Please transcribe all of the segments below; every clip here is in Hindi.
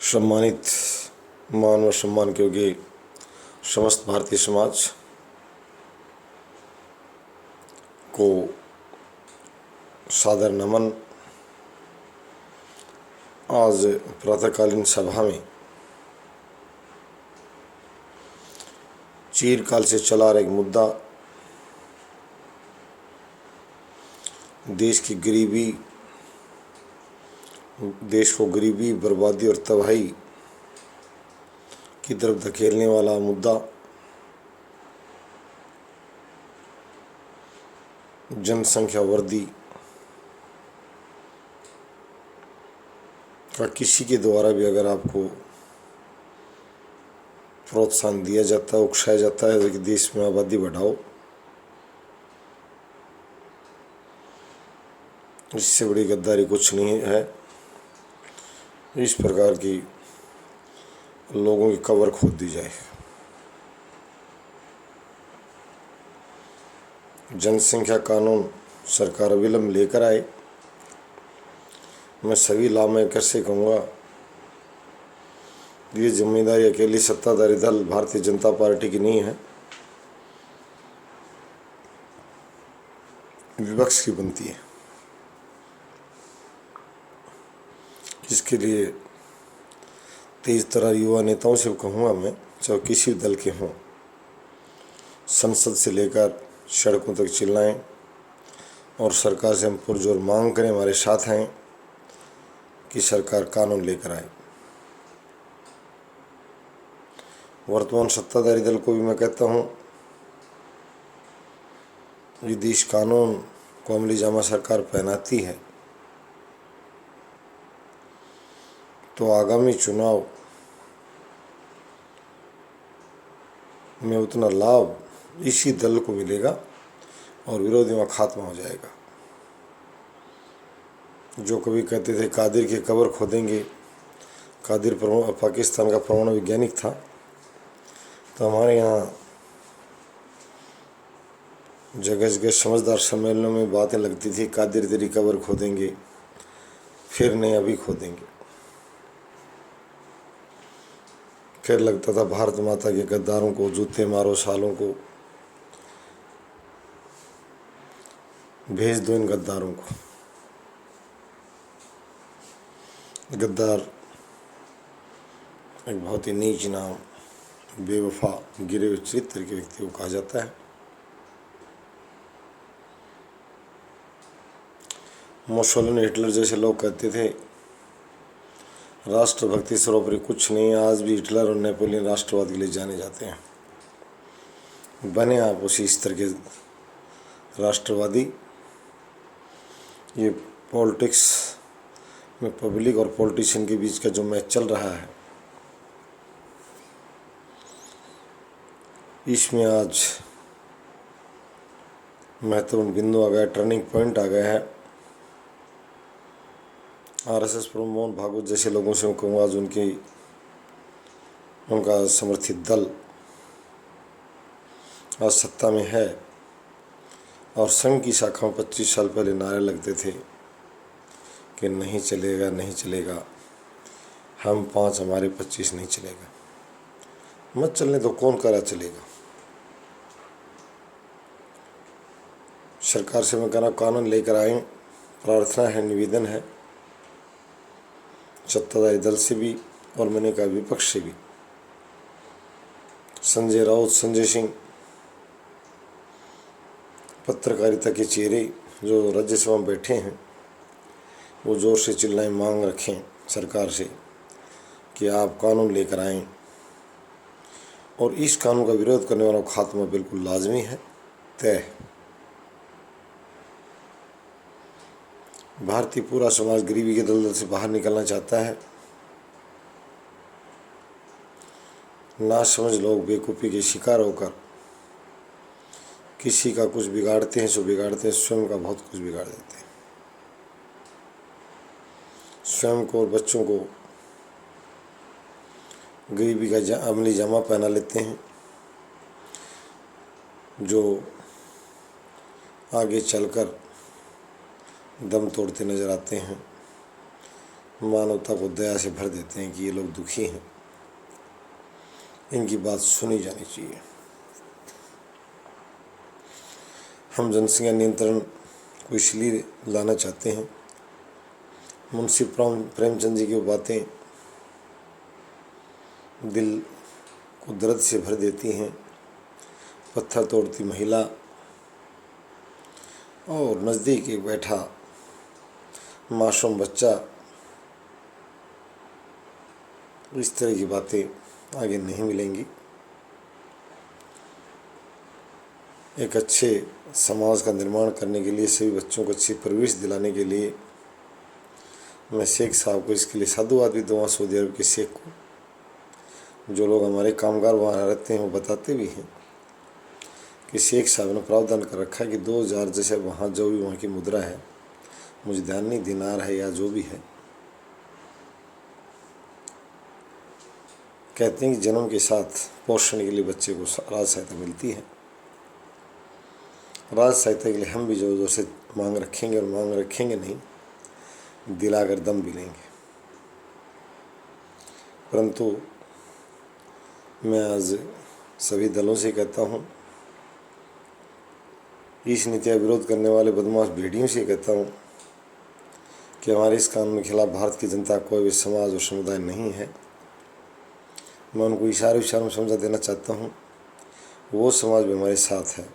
सम्मानित मान व सम्मान के योग्य समस्त भारतीय समाज को सादर नमन। आज प्रातःकालीन सभा में चिरकाल से चला रहा एक मुद्दा, देश को गरीबी, बर्बादी और तबाही की तरफ धकेलने वाला मुद्दा जनसंख्या वृद्धि का किसी के द्वारा भी अगर आपको प्रोत्साहन दिया जाता है, उकसाया जाता है कि देश में आबादी बढ़ाओ, इससे बड़ी गद्दारी कुछ नहीं है। इस प्रकार की लोगों की कब्र खोद दी जाए। जनसंख्या कानून सरकार अविलंब लेकर आए। मैं सभी लामेकर से कहूँगा, ये जिम्मेदारी अकेली सत्ताधारी दल भारतीय जनता पार्टी की नहीं है, विपक्ष की बनती है। इसके लिए तेज तर्रार युवा नेताओं से कहूँगा मैं, चाहे किसी भी दल के हों, संसद से लेकर सड़कों तक चिल्लाएं और सरकार से हम पुरजोर मांग करें, हमारे साथ हैं कि सरकार कानून लेकर आए। वर्तमान सत्ताधारी दल को भी मैं कहता हूँ, यदि इस कानून को अमली जामा सरकार पहनाती है तो आगामी चुनाव में उतना लाभ इसी दल को मिलेगा और विरोधियों का खात्मा हो जाएगा। जो कभी कहते थे कादिर की कब्र खोदेंगे, कादिर पाकिस्तान का परमाणु वैज्ञानिक था, तो हमारे यहाँ जगह जगह समझदार सम्मेलनों में बातें लगती थी, कादिर तेरी कब्र खोदेंगे, फिर नहीं अभी खोदेंगे। फिर लगता था भारत माता के गद्दारों को जूते मारो, सालों को भेज दो इन गद्दारों को। गद्दार एक बहुत ही नीच नाम, बेवफा, गिरे हुए चरित्र के व्यक्ति को कहा जाता है। मुसोलिनी, हिटलर जैसे लोग कहते थे राष्ट्रभक्ति सर्वोपरि कुछ नहीं है। आज भी हिटलर और नेपोलियन राष्ट्रवाद के लिए जाने जाते हैं। बने आप उसी स्तर के राष्ट्रवादी। ये पॉलिटिक्स में पब्लिक और पॉलिटिशियन के बीच का जो मैच चल रहा है, इसमें आज महत्वपूर्ण बिंदु आ गया, टर्निंग पॉइंट आ गया है। आरएसएस प्रमुख मोहन भागवत जैसे लोगों से मैं कहूँगा, आज उनका समर्थित दल आज सत्ता में है और संघ की शाखा में 25 साल पहले नारे लगते थे कि नहीं चलेगा, नहीं चलेगा, हम 5 हमारे 25 नहीं चलेगा। मत चलने तो कौन करा चलेगा। सरकार से मैं कहना, कानून लेकर आए। प्रार्थना है, निवेदन है सत्ताधारी दल से भी और मैंने कहा विपक्ष से भी। संजय राउत, संजय सिंह, पत्रकारिता के चेहरे जो राज्यसभा में बैठे हैं, वो जोर से चिल्लाएं, मांग रखें सरकार से कि आप कानून लेकर आएं और इस कानून का विरोध करने वालों का खात्मा बिल्कुल लाजमी है, तय है। भारतीय पूरा समाज गरीबी के दलदल से बाहर निकलना चाहता है। नासमझ लोग बेवकूफ़ी के शिकार होकर किसी का कुछ बिगाड़ते हैं, सो बिगाड़ते हैं, स्वयं का बहुत कुछ बिगाड़ देते हैं। स्वयं को और बच्चों को गरीबी का अमली जामा पहना लेते हैं, जो आगे चलकर दम तोड़ते नजर आते हैं। मानवता को दया से भर देते हैं कि ये लोग दुखी हैं, इनकी बात सुनी जानी चाहिए। हम जनसंख्या नियंत्रण को इसलिए लाना चाहते हैं, मुंशी प्रेमचंद जी की बातें दिल को दर्द से भर देती हैं। पत्थर तोड़ती महिला और नज़दीक एक बैठा मासूम बच्चा, इस तरह की बातें आगे नहीं मिलेंगी। एक अच्छे समाज का निर्माण करने के लिए, सभी बच्चों को अच्छी परवरिश दिलाने के लिए मैं शेख साहब को इसके लिए साधुवाद भी दूँगा, सऊदी अरब के शेख को। जो लोग हमारे कामगार वहाँ रहते हैं वो बताते भी हैं कि शेख साहब ने प्रावधान कर रखा है कि 2000 जैसे वहाँ जो भी वहाँ की मुद्रा है, मुझे ध्यान नहीं, दिनार है या जो भी है, कहते हैं कि जन्म के साथ पोषण के लिए बच्चे को राज सहायता मिलती है। राज सहायता के लिए हम भी जोर जोर से मांग रखेंगे, और मांग रखेंगे नहीं, दिलाकर दम भी लेंगे। परंतु मैं आज सभी दलों से कहता हूँ, इस नीति का विरोध करने वाले बदमाश भेड़ियों से कहता हूँ कि हमारे इस कानून के खिलाफ भारत की जनता कोई भी समाज और समुदाय नहीं है। मैं उनको इशारों में समझा देना चाहता हूँ, वो समाज भी हमारे साथ है।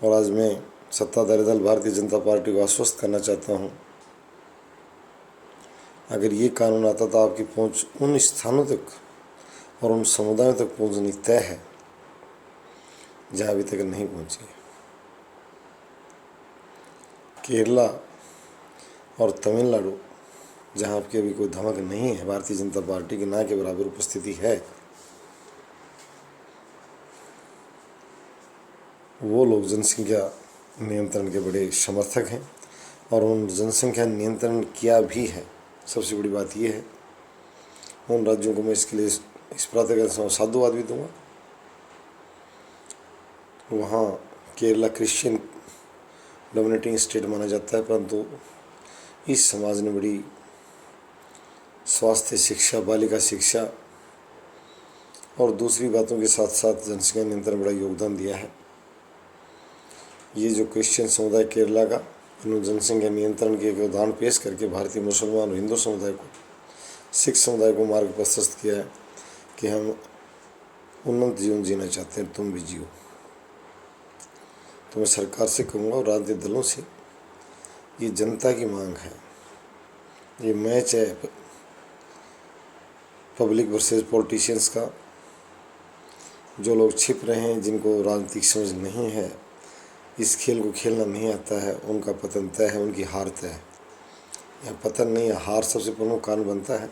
और आज मैं सत्ताधारी दल भारतीय जनता पार्टी को आश्वस्त करना चाहता हूँ, अगर ये कानून आता तो आपकी पहुँच उन स्थानों तक और उन समुदायों तक पहुँचनी तय है जहाँ अभी तक नहीं पहुँची। केरला और तमिलनाडु, जहाँ आपकी अभी कोई धमक नहीं है, भारतीय जनता पार्टी की ना के बराबर उपस्थिति है, वो लोग जनसंख्या नियंत्रण के बड़े समर्थक हैं। और उन जनसंख्या नियंत्रण किया भी है। सबसे बड़ी बात यह है, उन राज्यों को मैं इसके लिए इस प्रातः साधुवाद भी दूंगा। वहाँ केरला क्रिश्चियन डोमिनेटिंग स्टेट माना जाता है, परंतु इस समाज ने बड़ी स्वास्थ्य शिक्षा, बालिका शिक्षा और दूसरी बातों के साथ साथ जनसंख्या नियंत्रण बड़ा योगदान दिया है। ये जो क्रिश्चियन समुदाय केरला का, इन्होंने जनसंख्या नियंत्रण के एक उदाहरण पेश करके भारतीय मुसलमान और हिंदू समुदाय को, सिख समुदाय को मार्ग प्रशस्त किया है कि हम उन्नत जीवन जीना चाहते हैं, तुम भी जियो। तो मैं सरकार से कहूँगा और राजनीतिक दलों से, ये जनता की मांग है, ये मैच है पब्लिक वर्सेस पॉलिटिशियंस का। जो लोग छिप रहे हैं, जिनको राजनीतिक समझ नहीं है, इस खेल को खेलना नहीं आता है, उनका पतन तय है, उनकी हार तय है। या पतन नहीं, हार सबसे प्रमुख कारण बनता है।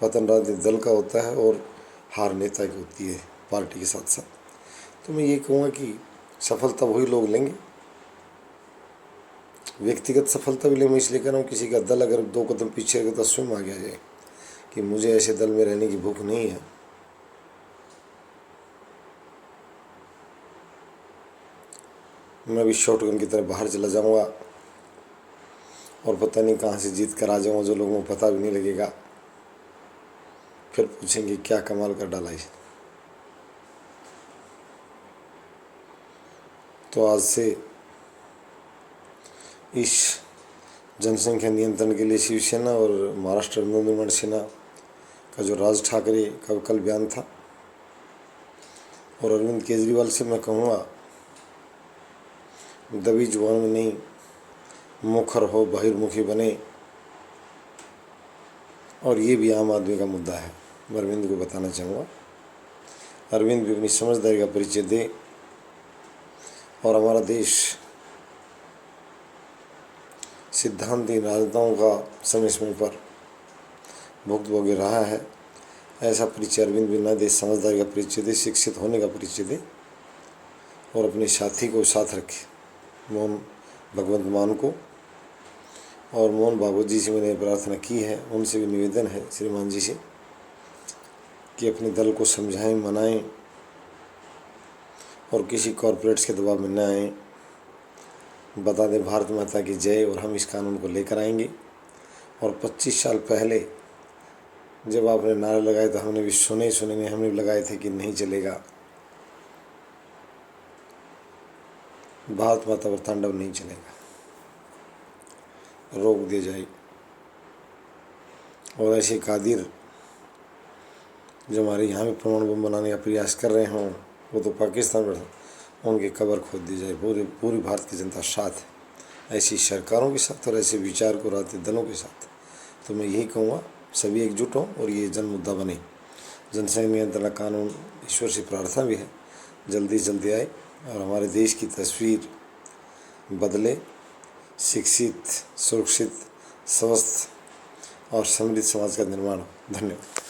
पतन राजनीतिक दल का होता है और हार नेता की होती है, पार्टी के साथ साथ। तो मैं ये कहूँगा कि सफलता वही लोग लेंगे, व्यक्तिगत सफलता भी ले। मैं इसलिए कह रहा हूँ, किसी का दल अगर 2 कदम पीछे रखे तो स्वयं आगे आ जाए कि मुझे ऐसे दल में रहने की भूख नहीं है। मैं भी शॉटगन की तरह बाहर चला जाऊंगा और पता नहीं कहाँ से जीत कर आ जाऊंगा, जो लोगों को पता भी नहीं लगेगा। फिर पूछेंगे क्या कमाल कर डाला इसे। तो आज से इस जनसंख्या नियंत्रण के लिए शिवसेना और महाराष्ट्र नवनिर्माण सेना का जो राज ठाकरे का कल बयान था, और अरविंद केजरीवाल से मैं कहूँगा, दबी जुबान में नहीं, मुखर हो, बहिर्मुखी बने। और ये भी आम आदमी का मुद्दा है, मैं अरविंद को बताना चाहूँगा। अरविंद भी अपनी समझदारी का परिचय दे, और हमारा देश सिद्धांतहीन राजनेताओं का समय समय पर भुगतभोगी रहा है, ऐसा परिचय अरविंद भी न दे। समझदारी का परिचय दे, शिक्षित होने का परिचय दे, और अपने साथी को साथ रखे, मोहन भगवंत मान को। और मोहन भागवत जी से मैंने प्रार्थना की है, उनसे भी निवेदन है श्रीमान जी से कि अपने दल को समझाएं, मनाएं और किसी कॉरपोरेट्स के दबाव में न आएँ। बता दें भारत माता की जय, और हम इस कानून को लेकर आएंगे और 25 साल पहले जब आपने नारे लगाए तो हमने भी सुने नहीं, हमने भी लगाए थे कि नहीं चलेगा, भारत माता पर तांडव नहीं चलेगा, रोक दिया जाए। और ऐसे कादिर जो हमारे यहाँ में परमाणु बम बनाने का प्रयास कर रहे हों, वो तो पाकिस्तान में, उनकी कब्र खोद दी जाए। पूरी भारत की जनता साथ है, ऐसी सरकारों के साथ और ऐसे विचार को राजनीतिक दलों के साथ। तो मैं यही कहूँगा, सभी एकजुट हों और ये जन मुद्दा बने। जनसंख्या नियंत्रण कानून, ईश्वर से प्रार्थना भी है जल्दी से जल्दी आए और हमारे देश की तस्वीर बदले, शिक्षित, सुरक्षित, स्वस्थ और समृद्ध समाज का निर्माण हो। धन्यवाद।